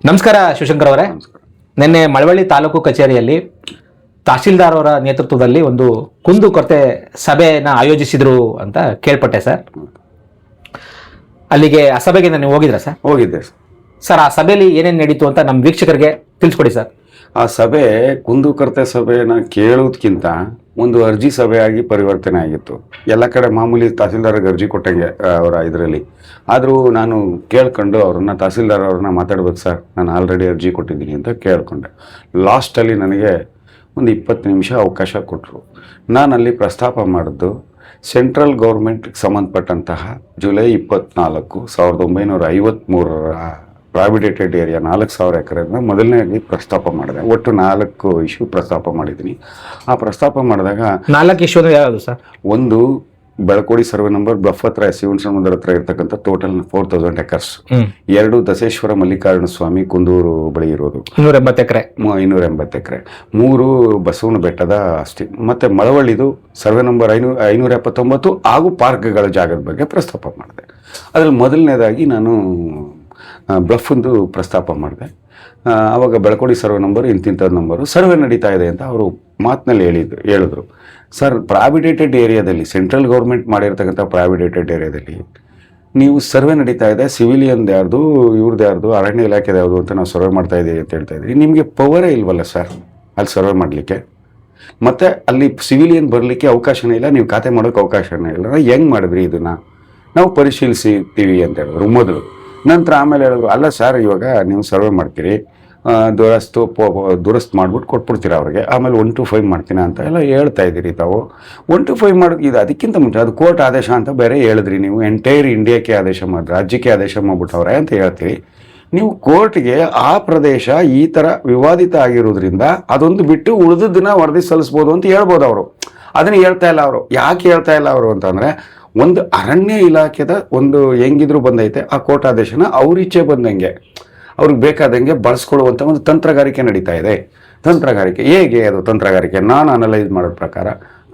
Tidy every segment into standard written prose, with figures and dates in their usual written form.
ನಮಸ್ಕಾರ ಶಿವಶಂಕರ್ ಅವರೇ. ನಿನ್ನೆ ಮಳವಳ್ಳಿ ತಾಲೂಕು ಕಚೇರಿಯಲ್ಲಿ ತಹಶೀಲ್ದಾರ್ ಅವರ ನೇತೃತ್ವದಲ್ಲಿ ಒಂದು ಕುಂದುಕೊರತೆ ಸಭೆಯನ್ನು ಆಯೋಜಿಸಿದ್ರು ಅಂತ ಕೇಳ್ಪಟ್ಟೆ ಸರ್. ಅಲ್ಲಿಗೆ ಆ ಸಭೆಗೆ ನೀವು ಹೋಗಿದ್ರಾ ಸರ್? ಹೋಗಿದ್ದೆ ಸರ್. ಆ ಸಭೆಯಲ್ಲಿ ಏನೇನು ನಡೀತು ಅಂತ ನಮ್ಮ ವೀಕ್ಷಕರಿಗೆ ತಿಳಿಸ್ಕೊಡಿ ಸರ್. ಆ ಸಭೆ ಕುಂದುಕೊರತೆ ಸಭೆನ ಕೇಳೋದಕ್ಕಿಂತ ಒಂದು ಅರ್ಜಿ ಸಭೆಯಾಗಿ ಪರಿವರ್ತನೆ ಆಗಿತ್ತು. ಎಲ್ಲ ಕಡೆ ಮಾಮೂಲಿ ತಹಸೀಲ್ದಾರ್ಗೆ ಅರ್ಜಿ ಕೊಟ್ಟಂಗೆ ಅವರ ಇದರಲ್ಲಿ. ಆದರೂ ನಾನು ಕೇಳ್ಕೊಂಡು ಅವ್ರನ್ನ ತಹಸೀಲ್ದಾರ್ ಅವ್ರನ್ನ ಮಾತಾಡ್ಬೇಕು ಸರ್, ನಾನು ಆಲ್ರೆಡಿ ಅರ್ಜಿ ಕೊಟ್ಟಿದ್ದೀನಿ ಅಂತ ಕೇಳ್ಕೊಂಡೆ. ಲಾಸ್ಟಲ್ಲಿ ನನಗೆ ಒಂದು 20 ನಿಮಿಷ ಅವಕಾಶ ಕೊಟ್ಟರು. ನಾನು ಅಲ್ಲಿ ಪ್ರಸ್ತಾಪ ಮಾಡಿದ್ದು ಸೆಂಟ್ರಲ್ ಗೌರ್ಮೆಂಟ್ಗೆ ಸಂಬಂಧಪಟ್ಟಂತಹ ಜುಲೈ 24, 1953 ಪ್ರಾವಿಡೇಟೆಡ್ ಏರಿಯಾ 4000 ಎಕರೆನ ಮೊದಲನೇದಾಗಿ ಪ್ರಸ್ತಾಪ ಮಾಡಿದೆ. ಒಟ್ಟು 4 ಇಶ್ಯೂ ಪ್ರಸ್ತಾಪ ಮಾಡಿದ್ದೀನಿ. ಆ ಪ್ರಸ್ತಾಪ ಮಾಡಿದಾಗ 4 ಇಶ್ಯೂ ಯಾವುದು ಸರ್? ಒಂದು ಬೆಳಕೋಡಿ ಸರ್ವೆ ನಂಬರ್ ಬ್ಲಫ್ ಹತ್ರ ಶಿವನ ಸಮುದ್ರ ಹತ್ರ ಇರ್ತಕ್ಕಂಥ ಟೋಟಲ್ 4000 ಎಕರ್ಸ್. 2 ದಶೇಶ್ವರ ಮಲ್ಲಿಕಾರ್ಜುನ ಸ್ವಾಮಿ ಕುಂದೂರು ಬಳಿ ಇರೋದು 280 ಎಕರೆ. 580 ಎಕರೆ. 3 ಬಸವನ ಬೆಟ್ಟದ ಅಷ್ಟೇ. ಮತ್ತೆ ಮಳವಳ್ಳಿದು ಸರ್ವೆ ನಂಬರ್ 579 ಹಾಗೂ ಪಾರ್ಕ್ಗಳ ಜಾಗದ ಬಗ್ಗೆ ಪ್ರಸ್ತಾಪ ಮಾಡಿದೆ. ಅದರಲ್ಲಿ ಮೊದಲನೇದಾಗಿ ನಾನು ಬ್ಲಫ್ದು ಪ್ರಸ್ತಾಪ ಮಾಡಿದೆ. ಆವಾಗ ಬೆಳಕೋಡಿ ಸರ್ವೆ ನಂಬರು ಇಂತಿಂಥ ನಂಬರು ಸರ್ವೆ ನಡೀತಾ ಇದೆ ಅಂತ ಅವರು ಮಾತಿನಲ್ಲಿ ಹೇಳಿದ್ರು. ಸರ್, ಪ್ರಾವಿಡೇಟೆಡ್ ಏರಿಯಾದಲ್ಲಿ ಸೆಂಟ್ರಲ್ ಗೌರ್ಮೆಂಟ್ ಮಾಡಿರ್ತಕ್ಕಂಥ ಪ್ರಾವಿಡೇಟೆಡ್ ಏರಿಯಾದಲ್ಲಿ ನೀವು ಸರ್ವೆ ನಡೀತಾ ಇದೆ, ಸಿವಿಲಿಯನ್ ಯಾರ್ದು, ಇವ್ರದ್ದು ಯಾರ್ದು, ಅರಣ್ಯ ಇಲಾಖೆದು ಯಾವುದು ಅಂತ ನಾವು ಸರ್ವೆ ಮಾಡ್ತಾ ಇದ್ದೀವಿ ಅಂತ ಹೇಳ್ತಾ ಇದ್ದೀವಿ. ನಿಮಗೆ ಪವರೇ ಇಲ್ವಲ್ಲ ಸರ್ ಅಲ್ಲಿ ಸರ್ವೆ ಮಾಡಲಿಕ್ಕೆ. ಮತ್ತು ಅಲ್ಲಿ ಸಿವಿಲಿಯನ್ ಬರಲಿಕ್ಕೆ ಅವಕಾಶನೇ ಇಲ್ಲ, ನೀವು ಖಾತೆ ಮಾಡೋಕ್ಕೆ ಅವಕಾಶನೇ ಇಲ್ಲ. ಹೆಂಗೆ ಮಾಡಿದ್ರಿ ಇದನ್ನು? ನಾವು ಪರಿಶೀಲಿಸ್ತೀವಿ ಅಂತ ಹೇಳಿದ್ರು ಮೊದಲು. ನಂತರ ಆಮೇಲೆ ಹೇಳಿದ್ರು, ಅಲ್ಲ ಸರ್, ಇವಾಗ ನೀವು ಸರ್ವೆ ಮಾಡ್ತೀರಿ, ದುರಸ್ತು ಮಾಡ್ಬಿಟ್ಟು ಕೊಟ್ಬಿಡ್ತೀರ ಅವ್ರಿಗೆ, ಆಮೇಲೆ 1 to 5 ಮಾಡ್ತೀನ ಅಂತ ಎಲ್ಲ ಹೇಳ್ತಾ ಇದ್ದೀರಿ ತಾವು. 1 to 5 ಮಾಡೋದು ಇದು ಅದಕ್ಕಿಂತ ಮುಂಚೆ ಅದು ಕೋರ್ಟ್ ಆದೇಶ ಅಂತ ಬೇರೆ ಹೇಳಿದ್ರಿ. ನೀವು ಎಂಟೈರ್ ಇಂಡಿಯಾಕ್ಕೆ ಆದೇಶ ಮಾಡಿ, ರಾಜ್ಯಕ್ಕೆ ಆದೇಶ ಮಾಡಿಬಿಟ್ಟವ್ರೆ ಅಂತ ಹೇಳ್ತೀರಿ. ನೀವು ಕೋರ್ಟ್ಗೆ ಆ ಪ್ರದೇಶ ಈ ಥರ ವಿವಾದಿತ ಆಗಿರೋದ್ರಿಂದ ಅದೊಂದು ಬಿಟ್ಟು ಉಳಿದದನ್ನ ವರದಿ ಸಲ್ಲಿಸ್ಬೋದು ಅಂತ ಹೇಳ್ಬೋದು ಅವರು. ಅದನ್ನು ಹೇಳ್ತಾ ಇಲ್ಲ ಅವರು. ಯಾಕೆ ಹೇಳ್ತಾ ಇಲ್ಲ ಅವರು ಅಂತಂದರೆ, ಒಂದು ಅರಣ್ಯ ಇಲಾಖೆದ ಒಂದು ಹೆಂಗಿದ್ರು ಬಂದೈತೆ ಆ ಕೋರ್ಟ್ ಆದೇಶನ ಅವ್ರಿಚ್ಛೆ ಬಂದಂಗೆ ಅವ್ರಿಗೆ ಬೇಕಾದಂಗೆ ಬಳಸ್ಕೊಳ್ಳುವಂಥ ಒಂದು ತಂತ್ರಗಾರಿಕೆ ನಡೀತಾ ಇದೆ. ತಂತ್ರಗಾರಿಕೆ ಹೇಗೆ? ಅದು ತಂತ್ರಗಾರಿಕೆ ನಾನು ಅನಲೈಸ್ ಮಾಡೋದ ಪ್ರಕಾರ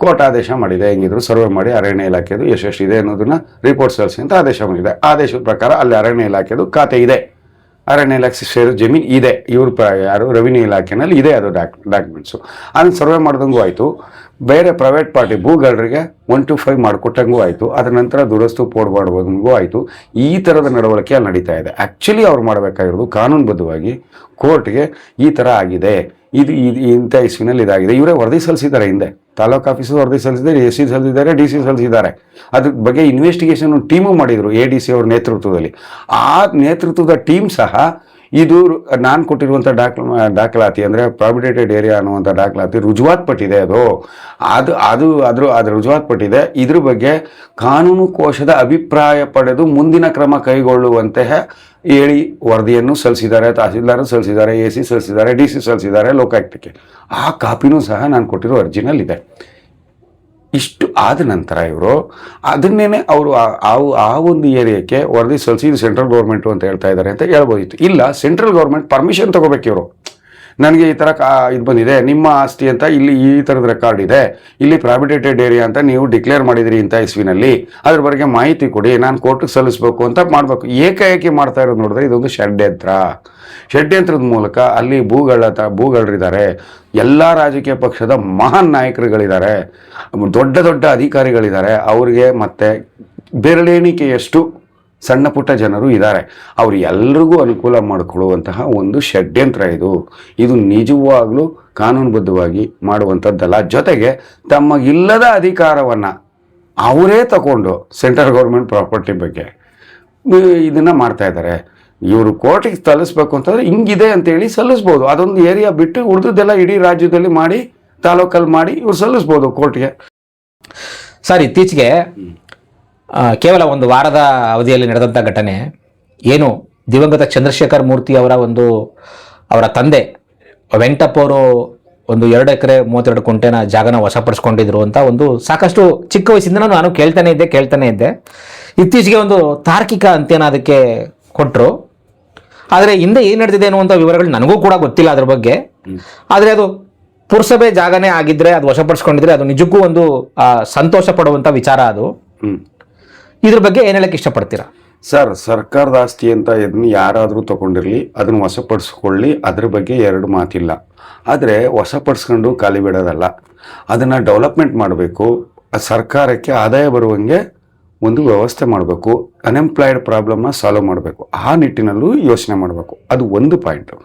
ಕೋರ್ಟ್ ಆದೇಶ ಮಾಡಿದೆ, ಹೆಂಗಿದ್ರು ಸರ್ವೆ ಮಾಡಿ ಅರಣ್ಯ ಇಲಾಖೆದು ಎಷ್ಟೆಷ್ಟಿದೆ ಅನ್ನೋದನ್ನ ರಿಪೋರ್ಟ್ ಸಲ್ಲಿಸಿ ಅಂತ ಆದೇಶ ಬಂದಿದೆ. ಆದೇಶದ ಪ್ರಕಾರ ಅಲ್ಲಿ ಅರಣ್ಯ ಇಲಾಖೆದು ಖಾತೆ ಇದೆ, ಅರಣ್ಯ ಇಲಾಖೆ ಸೇರೋ ಜಮೀನು ಇದೆ, ಇವ್ರ ಯಾರು ರೆವಿನ್ಯೂ ಇಲಾಖೆನಲ್ಲಿ ಇದೆ ಅದು ಡಾಕ್ಯುಮೆಂಟ್ಸು. ಅದನ್ನು ಸರ್ವೆ ಮಾಡ್ದಂಗೂ ಆಯಿತು. ಬೇರೆ ಪ್ರೈವೇಟ್ ಪಾರ್ಟಿ ಭೂಗಳರಿಗೆ 1 to 5 ಮಾಡಿಕೊಟ್ಟಂಗೂ ಆಯಿತು. ಅದರ ನಂತರ ದುರಸ್ತು ಮಾಡ್ಬೋದಂಗೂ ಆಯಿತು. ಈ ಥರದ ನಡವಳಿಕೆ ಅಲ್ಲಿ ನಡೀತಾ ಇದೆ. ಆ್ಯಕ್ಚುಲಿ ಅವ್ರು ಮಾಡಬೇಕಾಗಿರೋದು ಕಾನೂನುಬದ್ಧವಾಗಿ ಕೋರ್ಟ್ಗೆ ಈ ಥರ ಆಗಿದೆ, ಇದು ಇಂಥ ಇಸ್ವಿನಲ್ಲಿ ಇದಾಗಿದೆ, ಇವರೇ ವರದಿ ಸಲ್ಲಿಸಿದ್ದಾರೆ. ಹಿಂದೆ ತಾಲೂಕು ಆಫೀಸು ವರದಿ ಸಲ್ಲಿಸಿದ್ದಾರೆ, ಎಸ್ ಸಿ ಸಲ್ಲಿಸಿದ್ದಾರೆ, ಡಿ ಸಿ ಸಲ್ಲಿಸಿದ್ದಾರೆ. ಅದ್ರ ಬಗ್ಗೆ ಇನ್ವೆಸ್ಟಿಗೇಷನ್ ಟೀಮು ಮಾಡಿದರು ಎ ಡಿ ಸಿ ಅವ್ರ ನೇತೃತ್ವದಲ್ಲಿ. ಆ ನೇತೃತ್ವದ ಟೀಮ್ ಸಹ ಇದು ನಾನು ಕೊಟ್ಟಿರುವಂಥ ದಾಖಲಾತಿ ಅಂದರೆ ಪ್ರಾವಿಡೇಟೆಡ್ ಏರಿಯಾ ಅನ್ನುವಂಥ ದಾಖಲಾತಿ ರುಜುವಾತ್ ಪಟ್ಟಿದೆ. ಅದು ರುಜುವಾತ್ ಪಟ್ಟಿದೆ. ಇದ್ರ ಬಗ್ಗೆ ಕಾನೂನು ಕೋಶದ ಅಭಿಪ್ರಾಯ ಪಡೆದು ಮುಂದಿನ ಕ್ರಮ ಕೈಗೊಳ್ಳುವಂತೆ ಹೇಳಿ ವರದಿಯನ್ನು ಸಲ್ಲಿಸಿದ್ದಾರೆ. ತಹಸೀಲ್ದಾರ್ ಸಲ್ಲಿಸಿದ್ದಾರೆ, ಎ ಸಿ ಸಲ್ಲಿಸಿದ್ದಾರೆ, ಡಿ ಸಿ ಸಲ್ಲಿಸಿದ್ದಾರೆ ಲೋಕಾಯುಕ್ತಕ್ಕೆ. ಆ ಕಾಪಿನೂ ಸಹ ನಾನು ಕೊಟ್ಟಿರೋ ಅರ್ಜಿನಲ್ಲಿದೆ. ಇಷ್ಟು ಆದ ನಂತರ ಇವರು ಅದನ್ನೇ ಅವರು ಆ ಒಂದು ಏರಿಯಾಕ್ಕೆ ವರದಿ ಸಲ್ಲಿಸಿ ಇದು ಸೆಂಟ್ರಲ್ ಗೌರ್ಮೆಂಟು ಅಂತ ಹೇಳ್ತಾ ಇದ್ದಾರೆ ಅಂತ ಹೇಳ್ಬೋದಿತ್ತು. ಇಲ್ಲ, ಸೆಂಟ್ರಲ್ ಗೌರ್ಮೆಂಟ್ ಪರ್ಮಿಷನ್ ತೊಗೋಬೇಕು. ಇವರು ನನಗೆ ಈ ಥರ ಇದು ಬಂದಿದೆ, ನಿಮ್ಮ ಆಸ್ತಿ ಅಂತ ಇಲ್ಲಿ ಈ ಥರದ ರೆಕಾರ್ಡ್ ಇದೆ, ಇಲ್ಲಿ ಪ್ರಾವಿಡೇಟೆಡ್ ಏರಿಯಾ ಅಂತ ನೀವು ಡಿಕ್ಲೇರ್ ಮಾಡಿದಿರಿ ಇಂಥ ಇಸ್ವಿನಲ್ಲಿ, ಅದ್ರ ಬಗ್ಗೆ ಮಾಹಿತಿ ಕೊಡಿ, ನಾನು ಕೋರ್ಟಿಗೆ ಸಲ್ಲಿಸಬೇಕು ಅಂತ ಮಾಡಬೇಕು. ಏಕಾಏಕಿ ಮಾಡ್ತಾ ಇರೋದು ನೋಡಿದ್ರೆ ಇದೊಂದು ಷಡ್ಯಂತ್ರದ ಮೂಲಕ ಅಲ್ಲಿ ಭೂಗಳರಿದ್ದಾರೆ, ಎಲ್ಲ ರಾಜಕೀಯ ಪಕ್ಷದ ಮಹಾನ್ ನಾಯಕರುಗಳಿದ್ದಾರೆ, ದೊಡ್ಡ ಅಧಿಕಾರಿಗಳಿದ್ದಾರೆ, ಅವ್ರಿಗೆ ಮತ್ತೆ ಬೆರಳೆಣಿಕೆಯಷ್ಟು ಸಣ್ಣ ಪುಟ್ಟ ಜನರು ಇದ್ದಾರೆ. ಅವರು ಎಲ್ರಿಗೂ ಅನುಕೂಲ ಮಾಡಿಕೊಡುವಂತಹ ಒಂದು ಷಡ್ಯಂತ್ರ ಇದು ನಿಜವಾಗ್ಲೂ ಕಾನೂನುಬದ್ಧವಾಗಿ ಮಾಡುವಂಥದ್ದಲ್ಲ. ಜೊತೆಗೆ ತಮಗಿಲ್ಲದ ಅಧಿಕಾರವನ್ನು ಅವರೇ ತಗೊಂಡು ಸೆಂಟ್ರಲ್ ಗೌರ್ಮೆಂಟ್ ಪ್ರಾಪರ್ಟಿ ಬಗ್ಗೆ ಇದನ್ನು ಮಾಡ್ತಾ ಇದ್ದಾರೆ. ಇವರು ಕೋರ್ಟಿಗೆ ಸಲ್ಲಿಸ್ಬೇಕು ಅಂತಂದರೆ ಹಿಂಗಿದೆ ಅಂತೇಳಿ ಸಲ್ಲಿಸ್ಬೋದು. ಅದೊಂದು ಏರಿಯಾ ಬಿಟ್ಟು ಉಳಿದದ್ದೆಲ್ಲ ಇಡೀ ರಾಜ್ಯದಲ್ಲಿ ಮಾಡಿ, ತಾಲೂಕಲ್ಲಿ ಮಾಡಿ ಇವ್ರು ಸಲ್ಲಿಸ್ಬೋದು ಕೋರ್ಟ್ಗೆ. ಸರ್, ಇತ್ತೀಚೆಗೆ ಕೇವಲ ಒಂದು ವಾರದ ಅವಧಿಯಲ್ಲಿ ನಡೆದಂಥ ಘಟನೆ ಏನು, ದಿವಂಗತ ಚಂದ್ರಶೇಖರ್ ಮೂರ್ತಿ ಅವರ ತಂದೆ ವೆಂಕಟಪ್ಪ ಅವರು ಒಂದು 2 ಎಕರೆ 32 ಗುಂಟೆನ ಜಾಗನ ವಶಪಡಿಸ್ಕೊಂಡಿದ್ರು ಅಂತ ಒಂದು ಸಾಕಷ್ಟು ಚಿಕ್ಕ ವಯಸ್ಸಿಂದ ನಾನು ಕೇಳ್ತಾನೆ ಇದ್ದೆ. ಇತ್ತೀಚೆಗೆ ಒಂದು ತಾರ್ಕಿಕ ಅಂತ್ಯನ ಅದಕ್ಕೆ ಕೊಟ್ಟರು. ಆದರೆ ಹಿಂದೆ ಏನು ನಡೆದಿದೆ ಅನ್ನುವಂಥ ವಿವರಗಳು ನನಗೂ ಕೂಡ ಗೊತ್ತಿಲ್ಲ ಅದ್ರ ಬಗ್ಗೆ. ಆದರೆ ಅದು ಪುರಸಭೆ ಜಾಗನೇ ಆಗಿದ್ರೆ, ಅದು ವಶಪಡಿಸ್ಕೊಂಡಿದ್ರೆ ಅದು ನಿಜಕ್ಕೂ ಒಂದು ಸಂತೋಷ ಪಡುವಂಥ ವಿಚಾರ ಅದು. ಇದ್ರ ಬಗ್ಗೆ ಏನು ಹೇಳಕ್ಕೆ ಇಷ್ಟಪಡ್ತೀರಾ? ಸರ್, ಸರ್ಕಾರದ ಆಸ್ತಿ ಅಂತ ಇದನ್ನ ಯಾರಾದರೂ ತಗೊಂಡಿರಲಿ, ಅದನ್ನು ವಶಪಡಿಸ್ಕೊಳ್ಳಿ, ಅದ್ರ ಬಗ್ಗೆ ಎರಡು ಮಾತಿಲ್ಲ. ಆದರೆ ವಶಪಡಿಸ್ಕೊಂಡು ಖಾಲಿ ಬಿಡೋದಲ್ಲ, ಅದನ್ನು ಡೆವಲಪ್ಮೆಂಟ್ ಮಾಡಬೇಕು. ಸರ್ಕಾರಕ್ಕೆ ಆದಾಯ ಬರುವಂಗೆ ಒಂದು ವ್ಯವಸ್ಥೆ ಮಾಡಬೇಕು. ಅನ್ಎಂಪ್ಲಾಯ್ಡ್ ಪ್ರಾಬ್ಲಮ್ನ ಸಾಲ್ವ್ ಮಾಡಬೇಕು. ಆ ನಿಟ್ಟಿನಲ್ಲೂ ಯೋಚನೆ ಮಾಡಬೇಕು. ಅದು ಒಂದು ಪಾಯಿಂಟು.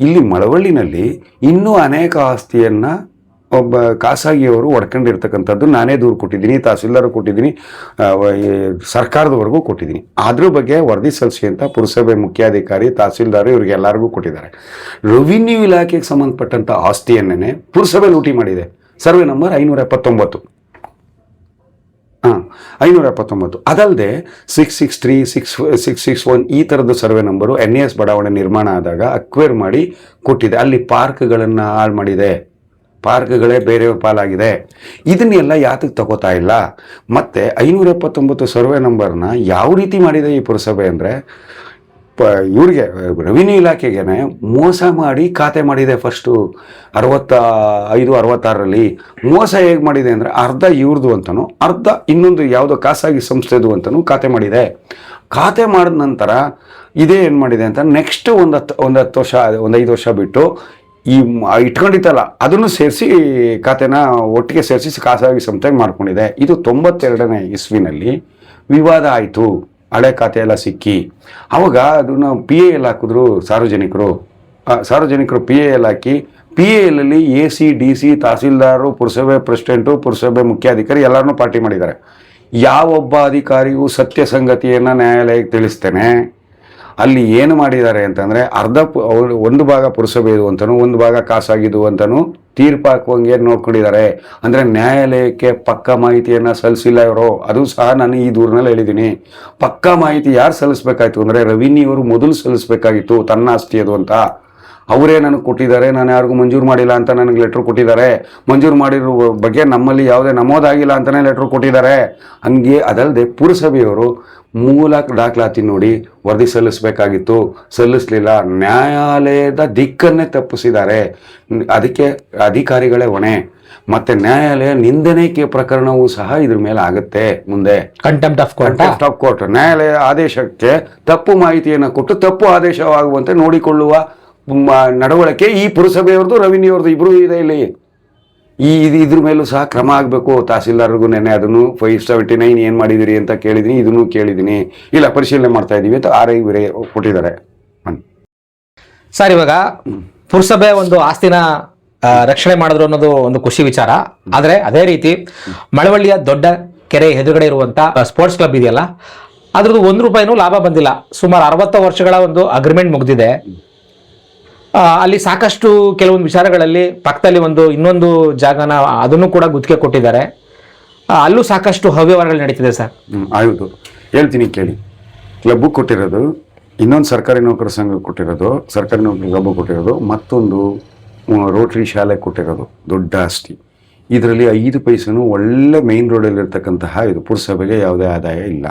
ಇಲ್ಲಿ ಮಳವಳ್ಳಿನಲ್ಲಿ ಇನ್ನೂ ಅನೇಕ ಆಸ್ತಿಯನ್ನು ಒಬ್ಬ ಖಾಸಗಿಯವರು ಒಡ್ಕೊಂಡಿರ್ತಕ್ಕಂಥದ್ದು ನಾನೇ ದೂರು ಕೊಟ್ಟಿದ್ದೀನಿ, ತಹಸೀಲ್ದಾರ್ ಕೊಟ್ಟಿದ್ದೀನಿ, ಸರ್ಕಾರದವರೆಗೂ ಕೊಟ್ಟಿದ್ದೀನಿ. ಅದ್ರ ಬಗ್ಗೆ ವರದಿ ಸಲ್ಲಿಸಿ ಅಂತ ಪುರಸಭೆ ಮುಖ್ಯಾಧಿಕಾರಿ, ತಹಸೀಲ್ದಾರ್ ಇವ್ರಿಗೆ ಎಲ್ಲರಿಗೂ ಕೊಟ್ಟಿದ್ದಾರೆ. ರೆವಿನ್ಯೂ ಇಲಾಖೆಗೆ ಸಂಬಂಧಪಟ್ಟಂಥ ಆಸ್ತಿಯನ್ನೇ ಪುರಸಭೆ ಲೂಟಿ ಮಾಡಿದೆ. Survey number 579. 579. ಅದಲ್ಲದೆ 663, 661 ಈ ಥರದ್ದು ಸರ್ವೆ ನಂಬರು NAS ಬಡಾವಣೆ ನಿರ್ಮಾಣ ಆದಾಗ ಅಕ್ವೈರ್ ಮಾಡಿ ಕೊಟ್ಟಿದೆ. ಅಲ್ಲಿ ಪಾರ್ಕ್ಗಳನ್ನು ಹಾಳು ಮಾಡಿದೆ, ಪಾರ್ಕ್ಗಳೇ ಬೇರೆಯವ್ರ ಪಾಲಾಗಿದೆ. ಇದನ್ನೆಲ್ಲ ಯಾತಕ್ಕೆ ತಗೋತಾ ಇಲ್ಲ? ಮತ್ತು 579 ಸರ್ವೆ ನಂಬರ್ನ ಯಾವ ರೀತಿ ಮಾಡಿದೆ ಈ ಪುರಸಭೆ ಅಂದರೆ, ಇವ್ರಿಗೆ ರೆವಿನ್ಯೂ ಇಲಾಖೆಗೆ ಮೋಸ ಮಾಡಿ ಖಾತೆ ಮಾಡಿದೆ. ಫಸ್ಟು 65, 66ರಲ್ಲಿ ಮೋಸ ಹೇಗೆ ಮಾಡಿದೆ ಅಂದರೆ, ಅರ್ಧ ಇವ್ರದ್ದು ಅಂತನೂ ಅರ್ಧ ಇನ್ನೊಂದು ಯಾವುದೋ ಖಾಸಗಿ ಸಂಸ್ಥೆದು ಅಂತನೂ ಖಾತೆ ಮಾಡಿದೆ. ಖಾತೆ ಮಾಡಿದ ನಂತರ ಇದೇ ಏನು ಮಾಡಿದೆ ಅಂತ ನೆಕ್ಸ್ಟ್ ಒಂದು 10 ವರ್ಷ, ಒಂದು 5 ವರ್ಷ ಬಿಟ್ಟು ಈ ಇಟ್ಕೊಂಡಿತ್ತಲ್ಲ ಅದನ್ನು ಸೇರಿಸಿ ಖಾತೆನ ಒಟ್ಟಿಗೆ ಸೇರಿಸಿ ಖಾಸಗಿ ಸಂಸ್ಥೆಗೆ ಮಾಡ್ಕೊಂಡಿದೆ. ಇದು 92ನೇ ಇಸ್ವಿನಲ್ಲಿ ವಿವಾದ ಆಯಿತು. ಹಳೆ ಖಾತೆ ಎಲ್ಲ ಸಿಕ್ಕಿ ಅವಾಗ ಅದನ್ನು PAL ಹಾಕಿದ್ರು ಸಾರ್ವಜನಿಕರು. PAL ಹಾಕಿ PALಲ್ಲಿ AC, DC, ತಹಸೀಲ್ದಾರು, ಪುರಸಭೆ ಪ್ರೆಸಿಡೆಂಟು, ಪುರಸಭೆ ಮುಖ್ಯಾಧಿಕಾರಿ ಎಲ್ಲರನ್ನೂ ಪಾರ್ಟಿ ಮಾಡಿದ್ದಾರೆ. ಯಾವೊಬ್ಬ ಅಧಿಕಾರಿಯೂ ಸತ್ಯ ಸಂಗತಿಯನ್ನು ನ್ಯಾಯಾಲಯಕ್ಕೆ ತಿಳಿಸ್ತೇನೆ. ಅಲ್ಲಿ ಏನು ಮಾಡಿದ್ದಾರೆ ಅಂತಂದರೆ, ಒಂದು ಭಾಗ ಪುರಸಭೆದು ಅಂತನೂ ಒಂದು ಭಾಗ ಖಾಸಾಗಿದ್ದು ಅಂತನೂ ತೀರ್ಪು ಹಾಕುವಂಗೆ ನೋಡ್ಕೊಂಡಿದ್ದಾರೆ. ಅಂದರೆ ನ್ಯಾಯಾಲಯಕ್ಕೆ ಪಕ್ಕ ಮಾಹಿತಿಯನ್ನು ಸಲ್ಲಿಸಿಲ್ಲ ಇವರು. ಅದು ಸಹ ನಾನು ಈ ದೂರಿನಲ್ಲಿ ಹೇಳಿದ್ದೀನಿ. ಪಕ್ಕ ಮಾಹಿತಿ ಯಾರು ಸಲ್ಲಿಸ್ಬೇಕಾಯ್ತು ಅಂದರೆ, ರೆವಿನ್ಯೂವರು ಮೊದಲು ಸಲ್ಲಿಸ್ಬೇಕಾಗಿತ್ತು ತನ್ನ ಆಸ್ತಿ ಅದು ಅಂತ. ಅವರೇ ನನಗೆ ಕೊಟ್ಟಿದ್ದಾರೆ, ನಾನು ಯಾರಿಗೂ ಮಂಜೂರು ಮಾಡಿಲ್ಲ ಅಂತ ನನಗೆ ಲೆಟ್ರ್ ಕೊಟ್ಟಿದ್ದಾರೆ. ಮಂಜೂರು ಮಾಡಿರೋ ಬಗ್ಗೆ ನಮ್ಮಲ್ಲಿ ಯಾವುದೇ ನಮೂದಾಗಿಲ್ಲ ಅಂತಲೇ ಲೆಟ್ರ್ ಕೊಟ್ಟಿದ್ದಾರೆ. ಹಂಗೆ ಅದಲ್ಲದೆ ಪುರಸಭೆಯವರು ಮೂಲ ದಾಖಲಾತಿ ನೋಡಿ ವರದಿ ಸಲ್ಲಿಸಬೇಕಾಗಿತ್ತು, ಸಲ್ಲಿಸಲಿಲ್ಲ. ನ್ಯಾಯಾಲಯದ ದಿಕ್ಕನ್ನೇ ತಪ್ಪಿಸಿದ್ದಾರೆ. ಅದಕ್ಕೆ ಅಧಿಕಾರಿಗಳೇ ಹೊಣೆ. ಮತ್ತು ನ್ಯಾಯಾಲಯ ನಿಂದನೆಗೆ ಪ್ರಕರಣವೂ ಸಹ ಇದ್ರ ಮೇಲೆ ಆಗುತ್ತೆ ಮುಂದೆ. Contempt of court. ನ್ಯಾಯಾಲಯ ಆದೇಶಕ್ಕೆ ತಪ್ಪು ಮಾಹಿತಿಯನ್ನು ಕೊಟ್ಟು ತಪ್ಪು ಆದೇಶವಾಗುವಂತೆ ನೋಡಿಕೊಳ್ಳುವ ನಡವಳಿಕೆ ಈ ಪುರಸಭೆಯವ್ರದ್ದು, ರೆವಿನ್ಯೂ ಅವ್ರದ್ದು ಇಬ್ಬರೂ ಇದೆ ಇಲ್ಲಿ. ಇದ್ರ ಮೇಲೂ ಸಹ ಕ್ರಮ ಆಗಬೇಕು. ತಹಸೀಲ್ದಾರ್ಗೂ ನೆನ್ನೆ ಅದನ್ನು 579 ಏನು ಮಾಡಿದಿರಿ ಅಂತ ಕೇಳಿದ್ದೀನಿ, ಇದನ್ನು ಕೇಳಿದ್ದೀನಿ. ಇಲ್ಲ, ಪರಿಶೀಲನೆ ಮಾಡ್ತಾ ಇದ್ದೀವಿ ಅಂತ RI ಕೊಟ್ಟಿದ್ದಾರೆ. ಸರ್, ಇವಾಗ ಪುರಸಭೆ ಒಂದು ಆಸ್ತಿನ ರಕ್ಷಣೆ ಮಾಡಿದ್ರು ಅನ್ನೋದು ಒಂದು ಖುಷಿ ವಿಚಾರ. ಆದರೆ ಅದೇ ರೀತಿ ಮಳವಳ್ಳಿಯ ದೊಡ್ಡ ಕೆರೆ ಎದುರುಗಡೆ ಇರುವಂಥ ಸ್ಪೋರ್ಟ್ಸ್ ಕ್ಲಬ್ ಇದೆಯಲ್ಲ, ಅದ್ರದ್ದು ₹1 ಲಾಭ ಬಂದಿಲ್ಲ. ಸುಮಾರು 60 ವರ್ಷಗಳ ಒಂದು ಅಗ್ರಿಮೆಂಟ್ ಮುಗಿದಿದೆ. ಅಲ್ಲಿ ಸಾಕಷ್ಟು ಕೆಲವೊಂದು ವಿಚಾರಗಳಲ್ಲಿ ಪಕ್ಕದಲ್ಲಿ ಇನ್ನೊಂದು ಜಾಗನ ಅದನ್ನು ಕೂಡ ಗುತ್ತಿಗೆ ಕೊಟ್ಟಿದ್ದಾರೆ. ಅಲ್ಲೂ ಸಾಕಷ್ಟು ಅವ್ಯವಹಾರಗಳು ನಡೀತಿದೆ ಸರ್. ಆಯಿತು, ಹೇಳ್ತೀನಿ ಕೇಳಿ. ಕ್ಲಬ್ಬು ಕೊಟ್ಟಿರೋದು, ಇನ್ನೊಂದು ಸರ್ಕಾರಿ ನೌಕರ ಸಂಘ ಕೊಟ್ಟಿರೋದು, ಸರ್ಕಾರಿ ನೌಕರ ಕ್ಲಬ್ಬು ಕೊಟ್ಟಿರೋದು, ಮತ್ತೊಂದು ರೋಟರಿ ಶಾಲೆ ಕೊಟ್ಟಿರೋದು. ದೊಡ್ಡ ಆಸ್ತಿ. ಇದರಲ್ಲಿ 5 ಪೈಸೆನೂ ಒಳ್ಳೆ ಮೇನ್ ರೋಡಲ್ಲಿರ್ತಕ್ಕಂತಹ ಇದು ಪುರಸಭೆಗೆ ಯಾವುದೇ ಆದಾಯ ಇಲ್ಲ.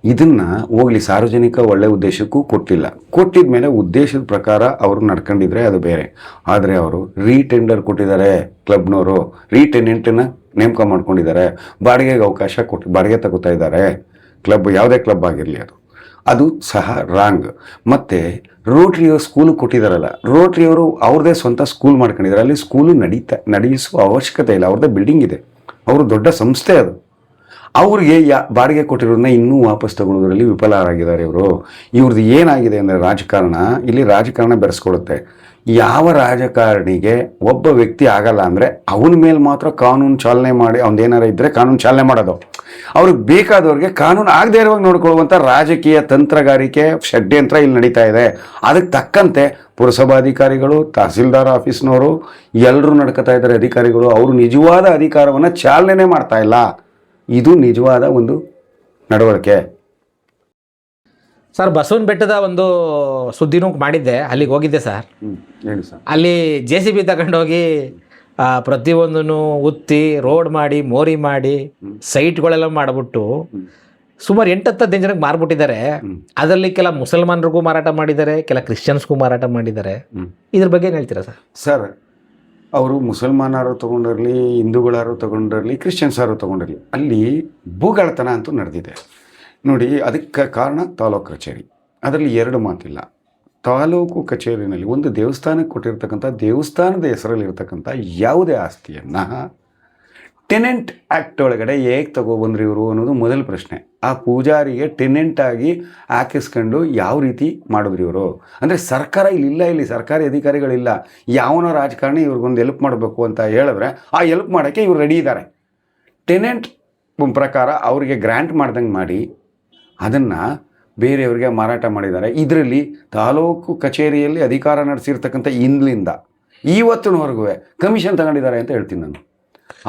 ಇದನ್ನು ಹೋಗಲಿ, ಸಾರ್ವಜನಿಕ ಒಳ್ಳೆ ಉದ್ದೇಶಕ್ಕೂ ಕೊಟ್ಟಿಲ್ಲ. ಕೊಟ್ಟಿದ ಮೇಲೆ ಉದ್ದೇಶದ ಪ್ರಕಾರ ಅವರು ನಡ್ಕೊಂಡಿದ್ರೆ ಅದು ಬೇರೆ. ಆದರೆ ಅವರು ರೀಟೆಂಡರ್ ಕೊಟ್ಟಿದ್ದಾರೆ. ಕ್ಲಬ್ನವರು ರೀಟೆನೆಂಟನ್ನು ನೇಮಕ ಮಾಡ್ಕೊಂಡಿದ್ದಾರೆ. ಬಾಡಿಗೆಗೆ ಅವಕಾಶ ಕೊಟ್ಟು ಬಾಡಿಗೆ ತಗೋತಾ ಇದ್ದಾರೆ. ಕ್ಲಬ್ ಯಾವುದೇ ಕ್ಲಬ್ ಆಗಿರಲಿ ಅದು ಸಹ ರಾಂಗ್. ಮತ್ತು ರೋಟ್ರಿಯವರು ಸ್ಕೂಲು ಕೊಟ್ಟಿದ್ದಾರಲ್ಲ, ರೋಟ್ರಿಯವರು ಅವ್ರದ್ದೇ ಸ್ವಂತ ಸ್ಕೂಲ್ ಮಾಡ್ಕೊಂಡಿದ್ದಾರೆ. ಅಲ್ಲಿ ಸ್ಕೂಲು ನಡೆಸುವ ಅವಶ್ಯಕತೆ ಇಲ್ಲ. ಅವ್ರದ್ದೇ ಬಿಲ್ಡಿಂಗ್ ಇದೆ. ಅವರು ದೊಡ್ಡ ಸಂಸ್ಥೆ ಅದು. ಅವ್ರಿಗೆ ಬಾಡಿಗೆ ಕೊಟ್ಟಿರೋದನ್ನ ಇನ್ನೂ ವಾಪಸ್ ತಗೊಳ್ಳೋದ್ರಲ್ಲಿ ವಿಫಲರಾಗಿದ್ದಾರೆ ಇವರು. ಇವ್ರದ್ದು ಏನಾಗಿದೆ ಅಂದರೆ ಇಲ್ಲಿ ರಾಜಕಾರಣ ಬೆರೆಸ್ಕೊಳುತ್ತೆ. ಯಾವ ರಾಜಕಾರಣಿಗೆ ಒಬ್ಬ ವ್ಯಕ್ತಿ ಆಗಲ್ಲ ಅಂದರೆ ಅವನ ಮೇಲೆ ಮಾತ್ರ ಕಾನೂನು ಚಾಲನೆ ಮಾಡಿ, ಅವನದೇನಾರ ಇದ್ದರೆ ಕಾನೂನು ಚಾಲನೆ ಮಾಡೋದು. ಅವ್ರಿಗೆ ಬೇಕಾದವ್ರಿಗೆ ಕಾನೂನು ಆಗದೆ ಇರುವಾಗ ನೋಡ್ಕೊಳ್ಳುವಂಥ ರಾಜಕೀಯ ತಂತ್ರಗಾರಿಕೆ ಷಡ್ಯಂತ್ರ ಇಲ್ಲಿ ನಡೀತಾ ಇದೆ. ಅದಕ್ಕೆ ತಕ್ಕಂತೆ ಪುರಸಭಾಧಿಕಾರಿಗಳು, ತಹಸೀಲ್ದಾರ್ ಆಫೀಸ್ನವರು ಎಲ್ಲರೂ ನಡ್ಕೊತಾ ಇದ್ದಾರೆ. ಅಧಿಕಾರಿಗಳು ಅವರು ನಿಜವಾದ ಅಧಿಕಾರವನ್ನು ಚಾಲನೆ ಮಾಡ್ತಾ ಇಲ್ಲ. ಇದು ನಿಜವಾದ ಒಂದು ನಡವಳಿಕೆ. ಸರ್, ಬಸವನ ಬೆಟ್ಟದ ಒಂದು ಸುದ್ದಿನೂ ಮಾಡಿದ್ದೆ, ಅಲ್ಲಿಗೆ ಹೋಗಿದ್ದೆ ಸರ್. ಹೇಳಿ ಸರ್. ಅಲ್ಲಿ JCB ತಗೊಂಡೋಗಿ ಪ್ರತಿಯೊಂದನ್ನು ಉತ್ತಿ ರೋಡ್ ಮಾಡಿ, ಮೋರಿ ಮಾಡಿ, ಸೈಟ್ಗಳೆಲ್ಲ ಮಾಡಿಬಿಟ್ಟು ಸುಮಾರು 8-10 ಜನಕ್ಕೆ ಮಾರ್ಬಿಟ್ಟಿದ್ದಾರೆ. ಅದರಲ್ಲಿ ಕೆಲ ಮುಸಲ್ಮಾನರಿಗೂ ಮಾರಾಟ ಮಾಡಿದ್ದಾರೆ, ಕೆಲ ಕ್ರಿಶ್ಚಿಯನ್ಸ್ಗೂ ಮಾರಾಟ ಮಾಡಿದ್ದಾರೆ. ಇದ್ರ ಬಗ್ಗೆ ಏನು ಹೇಳ್ತೀರಾ ಸರ್? ಸರ್, ಅವರು ಮುಸಲ್ಮಾನರು ತೊಗೊಂಡಿರಲಿ, ಹಿಂದೂಗಳಾರು ತೊಗೊಂಡಿರಲಿ, ಕ್ರಿಶ್ಚಿಯನ್ಸಾರು ತೊಗೊಂಡಿರಲಿ, ಅಲ್ಲಿ ಭೂಗಳತನ ಅಂತೂ ನಡೆದಿದೆ. ನೋಡಿ, ಅದಕ್ಕೆ ಕಾರಣ ತಾಲೂಕು ಕಚೇರಿ. ಅದರಲ್ಲಿ ಎರಡು ಮಾತಿಲ್ಲ. ತಾಲೂಕು ಕಚೇರಿನಲ್ಲಿ ಒಂದು ದೇವಸ್ಥಾನಕ್ಕೆ ಕೊಟ್ಟಿರ್ತಕ್ಕಂಥ ದೇವಸ್ಥಾನದ ಹೆಸರಲ್ಲಿರ್ತಕ್ಕಂಥ ಯಾವುದೇ ಆಸ್ತಿಯನ್ನು ಟೆನೆಂಟ್ ಆ್ಯಕ್ಟ್ ಒಳಗಡೆ ಹೇಗೆ ತಗೊಬಂದ್ರಿ ಇವರು ಅನ್ನೋದು ಮೊದಲ ಪ್ರಶ್ನೆ. ಆ ಪೂಜಾರಿಗೆ ಟೆನೆಂಟ್ ಆಗಿ ಹಾಕಿಸ್ಕೊಂಡು ಯಾವ ರೀತಿ ಮಾಡಿದ್ರು ಇವರು? ಅಂದರೆ ಸರ್ಕಾರ ಇಲ್ಲಿ ಸರ್ಕಾರಿ ಅಧಿಕಾರಿಗಳಿಲ್ಲ. ಯಾವನೋ ರಾಜಕಾರಣಿ ಇವ್ರಿಗೊಂದು ಹೆಲ್ಪ್ ಮಾಡಬೇಕು ಅಂತ ಹೇಳಿದ್ರೆ ಆ ಹೆಲ್ಪ್ ಮಾಡೋಕ್ಕೆ ಇವ್ರು ರೆಡಿ ಇದ್ದಾರೆ. ಟೆನೆಂಟ್ ಪ್ರಕಾರ ಅವರಿಗೆ ಗ್ರ್ಯಾಂಟ್ ಮಾಡ್ದಂಗೆ ಮಾಡಿ ಅದನ್ನು ಬೇರೆಯವ್ರಿಗೆ ಮಾರಾಟ ಮಾಡಿದ್ದಾರೆ. ಇದರಲ್ಲಿ ತಾಲೂಕು ಕಚೇರಿಯಲ್ಲಿ ಅಧಿಕಾರ ನಡೆಸಿರ್ತಕ್ಕಂಥ ಇಂದ್ಲಿಂದ ಇವತ್ತಿನವರೆಗೂ ಕಮಿಷನ್ ತಗೊಂಡಿದ್ದಾರೆ ಅಂತ ಹೇಳ್ತೀನಿ ನಾನು.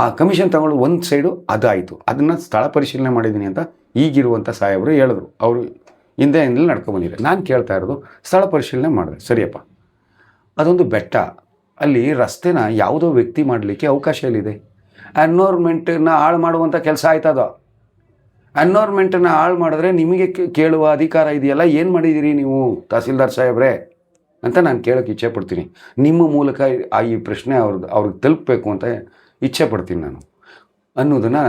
ಆ ಕಮಿಷನ್ ತಗೊಂಡು ಒಂದು ಸೈಡು ಅದಾಯಿತು. ಅದನ್ನು ಸ್ಥಳ ಪರಿಶೀಲನೆ ಮಾಡಿದ್ದೀನಿ ಅಂತ ಈಗಿರುವಂಥ ಸಾಹೇಬರು ಹೇಳಿದ್ರು. ಅವರು ಹಿಂದೆ ನಡ್ಕೊಂಡ್ಬಂದಿದೆ. ನಾನು ಕೇಳ್ತಾ ಇರೋದು, ಸ್ಥಳ ಪರಿಶೀಲನೆ ಮಾಡಿದೆ, ಸರಿಯಪ್ಪ, ಅದೊಂದು ಬೆಟ್ಟ, ಅಲ್ಲಿ ರಸ್ತೆನ ಯಾವುದೋ ವ್ಯಕ್ತಿ ಮಾಡಲಿಕ್ಕೆ ಅವಕಾಶ ಎಲ್ಲಿದೆ? ಎನ್ವೈರ್ಮೆಂಟನ್ನು ಹಾಳು ಮಾಡುವಂಥ ಕೆಲಸ ಆಯ್ತದ. ಎನ್ವೈರ್ಮೆಂಟನ್ನು ಹಾಳು ಮಾಡಿದ್ರೆ ನಿಮಗೆ ಕೇಳುವ ಅಧಿಕಾರ ಇದೆಯಲ್ಲ, ಏನು ಮಾಡಿದ್ದೀರಿ ನೀವು ತಹಸೀಲ್ದಾರ್ ಸಾಹೇಬ್ರೆ ಅಂತ ನಾನು ಕೇಳೋಕ್ಕೆ ಇಚ್ಛೆ ಪಡ್ತೀನಿ. ನಿಮ್ಮ ಮೂಲಕ ಈ ಪ್ರಶ್ನೆ ಅವ್ರಿಗೆ ತಲುಪಬೇಕು ಅಂತ ಇಚ್ಛೆ ಪಡ್ತೀನಿ ನಾನು ಅನ್ನೋದನ್ನು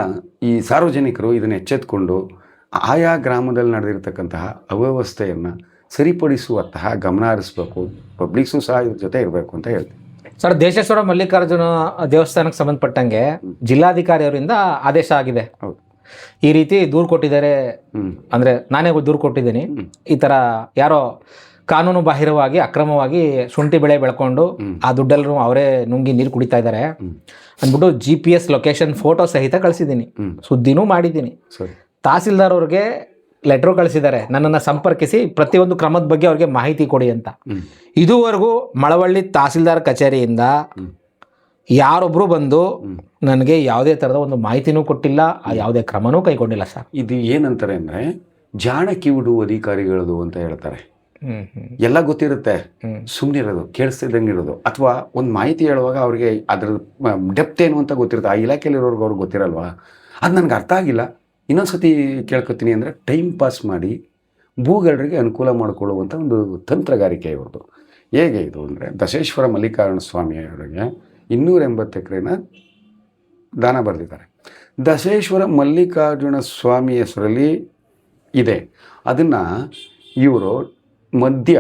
ಈ ಸಾರ್ವಜನಿಕರು ಇದನ್ನು ಎಚ್ಚೆತ್ಕೊಂಡು ಆಯಾ ಗ್ರಾಮದಲ್ಲಿ ನಡೆದಿರ್ತಕ್ಕಂತಹ ಅವ್ಯವಸ್ಥೆಯನ್ನು ಸರಿಪಡಿಸುವಂತಹ ಗಮನ ಹರಿಸ್ಬೇಕು. ಪಬ್ಲಿಕ್ಸು ಸಹ ಇದ್ರ ಜೊತೆ ಇರಬೇಕು ಅಂತ ಹೇಳ್ತೀನಿ. ಸರ್, ದೇಶೇಶ್ವರ ಮಲ್ಲಿಕಾರ್ಜುನ ದೇವಸ್ಥಾನಕ್ಕೆ ಸಂಬಂಧಪಟ್ಟಂಗೆ ಜಿಲ್ಲಾಧಿಕಾರಿ ಅವರಿಂದ ಆದೇಶ ಆಗಿದೆ. ಹೌದು, ಈ ರೀತಿ ದೂರು ಕೊಟ್ಟಿದ್ದಾರೆ. ಅಂದರೆ ನಾನೇ ದೂರು ಕೊಟ್ಟಿದ್ದೀನಿ, ಈ ಥರ ಯಾರೋ ಕಾನೂನು ಬಾಹಿರವಾಗಿ ಅಕ್ರಮವಾಗಿ ಶುಂಠಿ ಬೆಳೆ ಬೆಳ್ಕೊಂಡು ಆ ದುಡ್ಡೆಲ್ಲರೂ ಅವರೇ ನುಂಗಿ ನೀರು ಕುಡಿತಾ ಇದ್ದಾರೆ ಅಂದ್ಬಿಟ್ಟು GPS ಲೊಕೇಶನ್ ಫೋಟೋ ಸಹಿತ ಕಳಿಸಿದ್ದೀನಿ, ಸುದ್ದಿನೂ ಮಾಡಿದ್ದೀನಿ. ತಹಸೀಲ್ದಾರ್ ಅವ್ರಿಗೆ ಲೆಟ್ರು ಕಳಿಸಿದ್ದಾರೆ, ನನ್ನನ್ನು ಸಂಪರ್ಕಿಸಿ ಪ್ರತಿಯೊಂದು ಕ್ರಮದ ಬಗ್ಗೆ ಅವ್ರಿಗೆ ಮಾಹಿತಿ ಕೊಡಿ ಅಂತ. ಇದುವರೆಗೂ ಮಳವಳ್ಳಿ ತಹಸೀಲ್ದಾರ್ ಕಚೇರಿಯಿಂದ ಯಾರೊಬ್ಬರು ಬಂದು ನನಗೆ ಯಾವುದೇ ಥರದ ಒಂದು ಮಾಹಿತಿನೂ ಕೊಟ್ಟಿಲ್ಲ, ಯಾವುದೇ ಕ್ರಮನೂ ಕೈಗೊಂಡಿಲ್ಲ ಸರ್. ಇದು ಏನಂತಾರೆ ಅಂದರೆ ಜಾಣ ಕಿವುಡು ಅಧಿಕಾರಿಗಳದು ಅಂತ ಹೇಳ್ತಾರೆ. ಎಲ್ಲ ಗೊತ್ತಿರುತ್ತೆ, ಸುಮ್ಮನಿರೋದು, ಕೇಳಿಸ್ತಿದ್ದಂಗೆ ಇರೋದು, ಅಥವಾ ಒಂದು ಮಾಹಿತಿ ಹೇಳುವಾಗ ಅವ್ರಿಗೆ ಅದ್ರ ಡೆಪ್ತ್ ಏನು ಅಂತ ಗೊತ್ತಿರುತ್ತೆ. ಆ ಇಲಾಖೆಯಲ್ಲಿರೋರ್ಗೆ ಅವ್ರಿಗೆ ಗೊತ್ತಿರಲ್ವಾ? ಅದು ನನಗೆ ಅರ್ಥ ಆಗಿಲ್ಲ, ಇನ್ನೊಂದು ಸತಿ ಕೇಳ್ಕೊತೀನಿ ಅಂದರೆ ಟೈಮ್ ಪಾಸ್ ಮಾಡಿ ಭೂಗಳರಿಗೆ ಅನುಕೂಲ ಮಾಡಿಕೊಳ್ಳುವಂಥ ಒಂದು ತಂತ್ರಗಾರಿಕೆ ಇವ್ರದ್ದು. ಹೇಗೆ ಇದು ಅಂದರೆ, ದಶೇಶ್ವರ ಮಲ್ಲಿಕಾರ್ಜುನ ಸ್ವಾಮಿಯವರಿಗೆ 280 ಎಕರೆನ ದಾನ ಬರೆದಿದ್ದಾರೆ. ದಶೇಶ್ವರ ಮಲ್ಲಿಕಾರ್ಜುನ ಸ್ವಾಮಿ ಹೆಸರಲ್ಲಿ ಇದೆ. ಅದನ್ನು ಇವರು ಮಧ್ಯ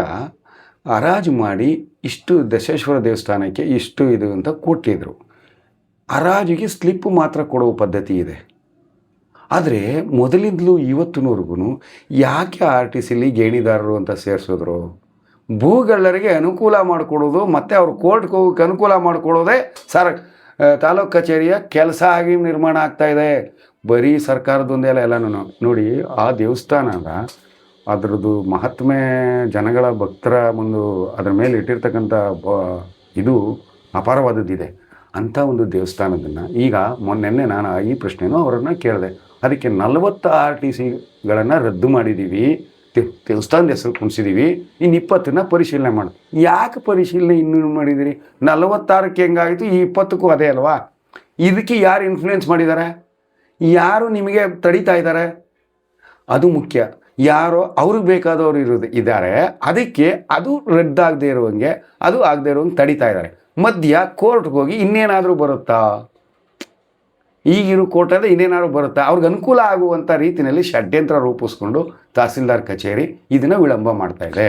ಹರಾಜು ಮಾಡಿ ಇಷ್ಟು ದಶೇಶ್ವರ ದೇವಸ್ಥಾನಕ್ಕೆ ಇಷ್ಟು ಇದು ಅಂತ ಕೊಟ್ಟಿದ್ರು. ಹರಾಜಿಗೆ ಸ್ಲಿಪ್ ಮಾತ್ರ ಕೊಡುವ ಪದ್ಧತಿ ಇದೆ. ಆದರೆ ಮೊದಲಿಂದಲೂ ಇವತ್ತಿನವರೆಗೂ ಯಾಕೆ RTCಲಿ ಗೇಣಿದಾರರು ಅಂತ ಸೇರಿಸಿದ್ರು? ಭೂಗಳ್ಳರಿಗೆ ಅನುಕೂಲ ಮಾಡಿಕೊಡೋದು ಮತ್ತು ಅವ್ರು ಕೋರ್ಟ್ಗೆ ಹೋಗೋಕ್ಕೆ ಅನುಕೂಲ ಮಾಡಿಕೊಡೋದೇ ತಾಲೂಕು ಕಚೇರಿಯ ಕೆಲಸ ಆಗಿ ನಿರ್ಮಾಣ ಆಗ್ತಾಯಿದೆ. ಬರೀ ಸರ್ಕಾರದೊಂದೇ ಎಲ್ಲನೂ ನೋಡಿ. ಆ ದೇವಸ್ಥಾನದ ಅದರದ್ದು ಮಹಾತ್ಮೆ ಜನಗಳ ಭಕ್ತರ ಒಂದು ಅದರ ಮೇಲೆ ಇಟ್ಟಿರ್ತಕ್ಕಂಥ ಇದು ಅಪಾರವಾದದ್ದಿದೆ. ಅಂಥ ಒಂದು ದೇವಸ್ಥಾನದನ್ನು ಈಗ ಮೊನ್ನೆ ನಾನು ಈ ಪ್ರಶ್ನೆನೂ ಅವರನ್ನು ಕೇಳಿದೆ. ಅದಕ್ಕೆ 40 RTCಗಳನ್ನು ರದ್ದು ಮಾಡಿದ್ದೀವಿ, ದೇವಸ್ಥಾನದ ಹೆಸರು ಕುಣಿಸಿದ್ದೀವಿ, ಇನ್ನು 20ನ್ನ ಪರಿಶೀಲನೆ ಮಾಡಿ. ಯಾಕೆ ಪರಿಶೀಲನೆ ಇನ್ನೂ ಮಾಡಿದ್ದೀರಿ? 46ಕ್ಕೆ ಹೆಂಗಾಯಿತು, ಈ 20ಕ್ಕೂ ಅದೇ ಅಲ್ವಾ? ಇದಕ್ಕೆ ಯಾರು ಇನ್ಫ್ಲೂಯೆನ್ಸ್ ಮಾಡಿದ್ದಾರೆ? ಯಾರು ನಿಮಗೆ ತಡೀತಾ ಇದ್ದಾರೆ? ಅದು ಮುಖ್ಯ. ಯಾರೋ ಅವ್ರಿಗೆ ಬೇಕಾದವರು ಇದ್ದಾರೆ, ಅದಕ್ಕೆ ಅದು ರದ್ದಾಗದೇ ಇರುವಂಗೆ, ಅದು ಆಗದೆ ಇರುವಂಗೆ ತಡೀತಾ ಇದ್ದಾರೆ. ಮಧ್ಯ ಕೋರ್ಟ್ಗೆ ಹೋಗಿ ಇನ್ನೇನಾದರೂ ಬರುತ್ತಾ? ಈಗಿರೋ ಕೋರ್ಟಲ್ಲಿ ಇನ್ನೇನಾದ್ರು ಬರುತ್ತಾ? ಅವ್ರಿಗೆ ಅನುಕೂಲ ಆಗುವಂಥ ರೀತಿಯಲ್ಲಿ ಷಡ್ಯಂತ್ರ ರೂಪಿಸ್ಕೊಂಡು ತಹಸೀಲ್ದಾರ್ ಕಚೇರಿ ಇದನ್ನು ವಿಳಂಬ ಮಾಡ್ತಾ ಇದೆ.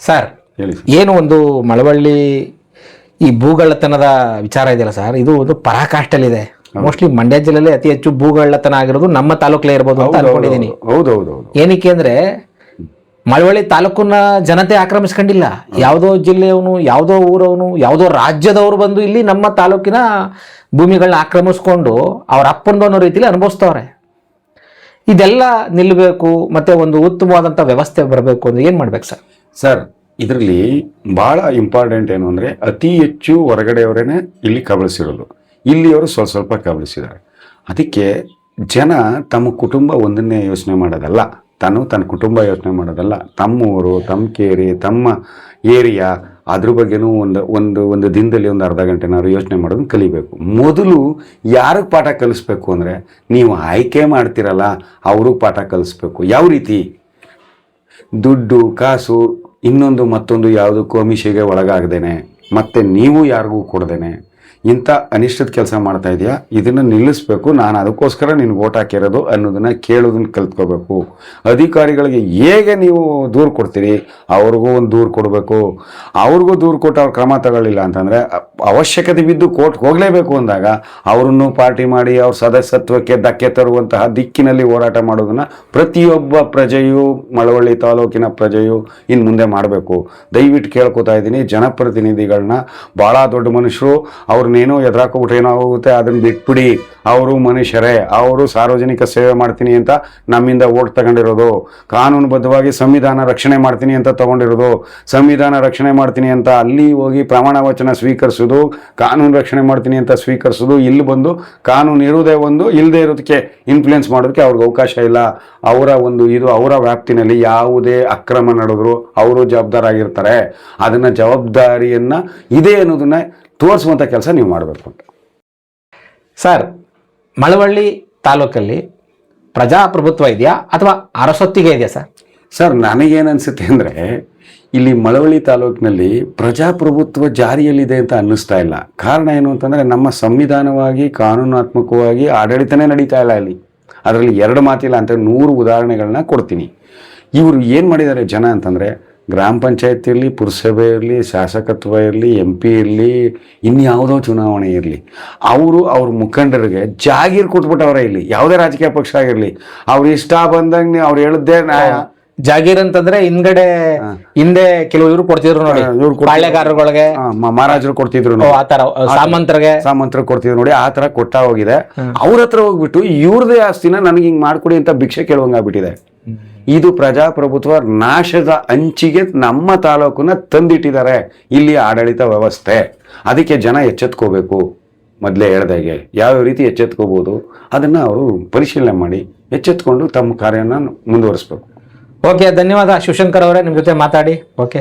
ಸರ್, ಹೇಳಿ. ಏನು ಒಂದು ಮಳವಳ್ಳಿ ಈ ಭೂಗಳ್ಳತನದ ವಿಚಾರ ಇದೆಯಲ್ಲ ಸರ್, ಇದು ಒಂದು ಪರಾಕಾಷ್ಠಲ್ಲಿದೆ. ಮೋಸ್ಟ್ಲಿ ಮಂಡ್ಯ ಜಿಲ್ಲೆಯಲ್ಲಿ ಅತಿ ಹೆಚ್ಚು ಭೂಗಳ್ಳತನ ಆಗಿರೋದು ನಮ್ಮ ತಾಲೂಕಲ್ಲೇ ಇರ್ಬೋದು ಅಂತ ಅನ್ಕೊಂಡಿದ್ದೀನಿ. ಹೌದೌದು. ಏನಕ್ಕೆ ಅಂದ್ರೆ ಮಳವಳ್ಳಿ ತಾಲೂಕನ್ನ ಜನತೆ ಆಕ್ರಮಿಸ್ಕೊಂಡಿಲ್ಲ. ಯಾವುದೋ ಜಿಲ್ಲೆಯವನು, ಯಾವುದೋ ಊರವನು, ಯಾವುದೋ ರಾಜ್ಯದವರು ಬಂದು ಇಲ್ಲಿ ನಮ್ಮ ತಾಲೂಕಿನ ಭೂಮಿಗಳನ್ನ ಆಕ್ರಮಿಸ್ಕೊಂಡು ಅವ್ರ ಅಪ್ಪಂದು ಅನ್ನೋ ರೀತಿಯಲ್ಲಿ ಅನುಭವಿಸ್ತವ್ರೆ. ಇದೆಲ್ಲ ನಿಲ್ಲಬೇಕು, ಮತ್ತೆ ಒಂದು ಉತ್ತಮವಾದಂಥ ವ್ಯವಸ್ಥೆ ಬರಬೇಕು ಅಂದ್ರೆ ಏನು ಮಾಡ್ಬೇಕು ಸರ್? ಸರ್, ಇದರಲ್ಲಿ ಭಾಳ ಇಂಪಾರ್ಟೆಂಟ್ ಏನು ಅಂದರೆ, ಅತಿ ಹೆಚ್ಚು ಹೊರಗಡೆಯವರೇ ಇಲ್ಲಿ ಕಬಳಿಸಿರೋದು, ಇಲ್ಲಿಯವರು ಸ್ವಲ್ಪ ಕಬಳಿಸಿದ್ದಾರೆ. ಅದಕ್ಕೆ ಜನ ತಮ್ಮ ಕುಟುಂಬ ಒಂದನ್ನೇ ಯೋಚನೆ ಮಾಡೋದಲ್ಲ, ತನ್ನ ಕುಟುಂಬ ಯೋಚನೆ ಮಾಡೋದಲ್ಲ, ತಮ್ಮೂರು, ತಮ್ಮ ಕೇರಿ, ತಮ್ಮ ಏರಿಯಾ, ಅದ್ರ ಬಗ್ಗೆನೂ ಒಂದು ದಿನದಲ್ಲಿ ಒಂದು ಅರ್ಧ ಗಂಟೆನಾದ್ರು ಯೋಚನೆ ಮಾಡೋದನ್ನ ಕಲಿಬೇಕು. ಮೊದಲು ಯಾರಿಗೆ ಪಾಠ ಕಲಿಸ್ಬೇಕು ಅಂದರೆ, ನೀವು ಆಯ್ಕೆ ಮಾಡ್ತಿರಲ್ಲ ಅವ್ರಿಗೆ ಪಾಠ ಕಲಿಸ್ಬೇಕು. ಯಾವ ರೀತಿ? ದುಡ್ಡು ಕಾಸು ಇನ್ನೊಂದು ಮತ್ತೊಂದು ಯಾವುದಕ್ಕೂ ಅಮಿಷೆಗೆ ಒಳಗಾಗ್ದೇನೆ, ಮತ್ತು ನೀವು ಯಾರಿಗೂ ಕೊಡ್ದೇನೆ, ಇಂಥ ಅನಿಷ್ಟದ ಕೆಲಸ ಮಾಡ್ತಾ ಇದೆಯಾ, ಇದನ್ನು ನಿಲ್ಲಿಸ್ಬೇಕು, ನಾನು ಅದಕ್ಕೋಸ್ಕರ ನಿನ್ಗೆ ಓಟ್ ಹಾಕಿರೋದು ಅನ್ನೋದನ್ನು ಕೇಳೋದನ್ನ ಕಲ್ತ್ಕೋಬೇಕು. ಅಧಿಕಾರಿಗಳಿಗೆ ಹೇಗೆ ನೀವು ದೂರು ಕೊಡ್ತೀರಿ ಅವ್ರಿಗೂ ಒಂದು ದೂರು ಕೊಡಬೇಕು. ಅವ್ರಿಗೂ ದೂರು ಕೊಟ್ಟು ಅವ್ರು ಕ್ರಮ ತಗೊಳ್ಳಿಲ್ಲ ಅಂತಂದರೆ ಅವಶ್ಯಕತೆ ಬಿದ್ದು ಕೋರ್ಟ್ಗೆ ಹೋಗಲೇಬೇಕು ಅಂದಾಗ ಅವರನ್ನು ಪಾರ್ಟಿ ಮಾಡಿ ಅವ್ರ ಸದಸ್ಯತ್ವಕ್ಕೆ ಧಕ್ಕೆ ತರುವಂತಹ ದಿಕ್ಕಿನಲ್ಲಿ ಹೋರಾಟ ಮಾಡೋದನ್ನು ಪ್ರತಿಯೊಬ್ಬ ಪ್ರಜೆಯು, ಮಳವಳ್ಳಿ ತಾಲೂಕಿನ ಪ್ರಜೆಯು ಇನ್ನು ಮುಂದೆ ಮಾಡಬೇಕು. ದಯವಿಟ್ಟು ಕೇಳ್ಕೊತಾ ಇದ್ದೀನಿ ಜನಪ್ರತಿನಿಧಿಗಳನ್ನ. ಭಾಳ ದೊಡ್ಡ ಮನುಷ್ಯರು, ಅವ್ರನ್ನೇನೋ ಎದುರಾಕೋಬಿಟ್ರೆ ಏನೋ ಆಗುತ್ತೆ, ಅದನ್ನು ಬಿಟ್ಬಿಡಿ. ಅವರು ಮನುಷ್ಯರೇ, ಅವರು ಸಾರ್ವಜನಿಕ ಸೇವೆ ಮಾಡ್ತೀನಿ ಅಂತ ನಮ್ಮಿಂದ ಓಟ್ ತಗೊಂಡಿರೋದು, ಕಾನೂನುಬದ್ಧವಾಗಿ ಸಂವಿಧಾನ ರಕ್ಷಣೆ ಮಾಡ್ತೀನಿ ಅಂತ ತಗೊಂಡಿರೋದು. ಸಂವಿಧಾನ ರಕ್ಷಣೆ ಮಾಡ್ತೀನಿ ಅಂತ ಅಲ್ಲಿ ಹೋಗಿ ಪ್ರಮಾಣ ವಚನ ಸ್ವೀಕರಿಸೋದು, ಕಾನೂನು ರಕ್ಷಣೆ ಮಾಡ್ತೀನಿ ಅಂತ ಸ್ವೀಕರಿಸೋದು, ಇಲ್ಲಿ ಬಂದು ಕಾನೂನು ಇರುವುದೇ ಒಂದು, ಇಲ್ಲದೆ ಇರೋದಕ್ಕೆ ಇನ್ಫ್ಲುಯೆನ್ಸ್ ಮಾಡೋದಕ್ಕೆ ಅವ್ರಿಗೆ ಅವಕಾಶ ಇಲ್ಲ. ಅವರ ಒಂದು ಇದು ಅವರ ವ್ಯಾಪ್ತಿನಲ್ಲಿ ಯಾವುದೇ ಅಕ್ರಮ ನಡೆದ್ರು ಅವರು ಜವಾಬ್ದಾರಾಗಿರ್ತಾರೆ. ಅದನ್ನು ಜವಾಬ್ದಾರಿಯನ್ನು ಇದೆ ಅನ್ನೋದನ್ನ ತೋರಿಸುವಂಥ ಕೆಲಸ ನೀವು ಮಾಡಬೇಕು ಅಂತ. ಸರ್, ಮಳವಳ್ಳಿ ತಾಲೂಕಲ್ಲಿ ಪ್ರಜಾಪ್ರಭುತ್ವ ಇದೆಯಾ ಅಥವಾ ಅರಸೊತ್ತಿಗೆ ಇದೆಯಾ ಸರ್? ಸರ್, ನನಗೇನು ಅನಿಸುತ್ತೆ ಅಂದರೆ ಇಲ್ಲಿ ಮಳವಳ್ಳಿ ತಾಲೂಕಿನಲ್ಲಿ ಪ್ರಜಾಪ್ರಭುತ್ವ ಜಾರಿಯಲ್ಲಿದೆ ಅಂತ ಅನ್ನಿಸ್ತಾ ಇಲ್ಲ. ಕಾರಣ ಏನು ಅಂತಂದರೆ ನಮ್ಮ ಸಂವಿಧಾನವಾಗಿ ಕಾನೂನಾತ್ಮಕವಾಗಿ ಆಡಳಿತನೇ ನಡೀತಾ ಇಲ್ಲ ಇಲ್ಲಿ. ಅದರಲ್ಲಿ ಎರಡು ಮಾತಿಲ್ಲ ಅಂತ 100 ಉದಾಹರಣೆಗಳನ್ನ ಕೊಡ್ತೀನಿ. ಇವರು ಏನು ಮಾಡಿದ್ದಾರೆ ಜನ ಅಂತಂದರೆ, ಗ್ರಾಮ ಪಂಚಾಯತ್ ಇರಲಿ, ಪುರಸಭೆ ಇರಲಿ, ಶಾಸಕತ್ವ ಇರಲಿ, MP ಇರಲಿ, ಇನ್ಯಾವುದೋ ಚುನಾವಣೆ ಇರಲಿ, ಅವ್ರ ಮುಖಂಡರಿಗೆ ಜಾಗೀರು ಕೊಟ್ಬಿಟ್ಟವ್ರೆ. ಇಲ್ಲಿ ಯಾವುದೇ ರಾಜಕೀಯ ಪಕ್ಷ ಆಗಿರಲಿ ಅವ್ರು ಇಷ್ಟ ಬಂದಂಗೆ ಅವ್ರು ಹೇಳಿದ್ದೇ ನ್ಯಾಯ. ಜಾಗೀರ್ ಅಂತಂದ್ರೆ ಹಿಂದೆ ಕೆಲವು ಇವ್ರು ಕೊಡ್ತಿದ್ರು ನೋಡಿ, ಪಾಳ್ಯಗಾರರುಗಳಿಗೆ, ಮಹಾರಾಜರು ಕೊಡ್ತಿದ್ರು ನೋಡಿ, ಆತರ ಸಾಮಂತರು ಕೊಡ್ತಿದ್ರು ನೋಡಿ, ಆ ತರ ಕೊಟ್ಟ ಹೋಗಿದೆ. ಅವ್ರ ಹತ್ರ ಹೋಗ್ಬಿಟ್ಟು ಇವ್ರದೇ ಆಸ್ತಿನ ನನಗೆ ಹಿಂಗ್ ಮಾಡ್ಕೊಡಿ ಅಂತ ಭಿಕ್ಷೆ ಕೇಳುವಂಗಾಗ್ಬಿಟ್ಟಿದೆ. ಇದು ಪ್ರಜಾಪ್ರಭುತ್ವ ನಾಶದ ಅಂಚಿಗೆ ನಮ್ಮ ತಾಲೂಕನ್ನ ತಂದಿಟ್ಟಿದ್ದಾರೆ ಇಲ್ಲಿ ಆಡಳಿತ ವ್ಯವಸ್ಥೆ. ಅದಕ್ಕೆ ಜನ ಎಚ್ಚೆತ್ಕೋಬೇಕು. ಮೊದಲೇ ಹೇಳ್ದಾಗೆ ಯಾವ ರೀತಿ ಎಚ್ಚೆತ್ಕೋಬಹುದು ಅದನ್ನ ಅವರು ಪರಿಶೀಲನೆ ಮಾಡಿ ಎಚ್ಚೆತ್ಕೊಂಡು ತಮ್ಮ ಕಾರ್ಯನ ಮುಂದುವರಿಸ್ಬೇಕು. ಓಕೆ, ಧನ್ಯವಾದ ಶಿವಶಂಕರ್ ಅವರೇ, ನಿಮ್ಮ ಜೊತೆ ಮಾತಾಡಿ. ಓಕೆ.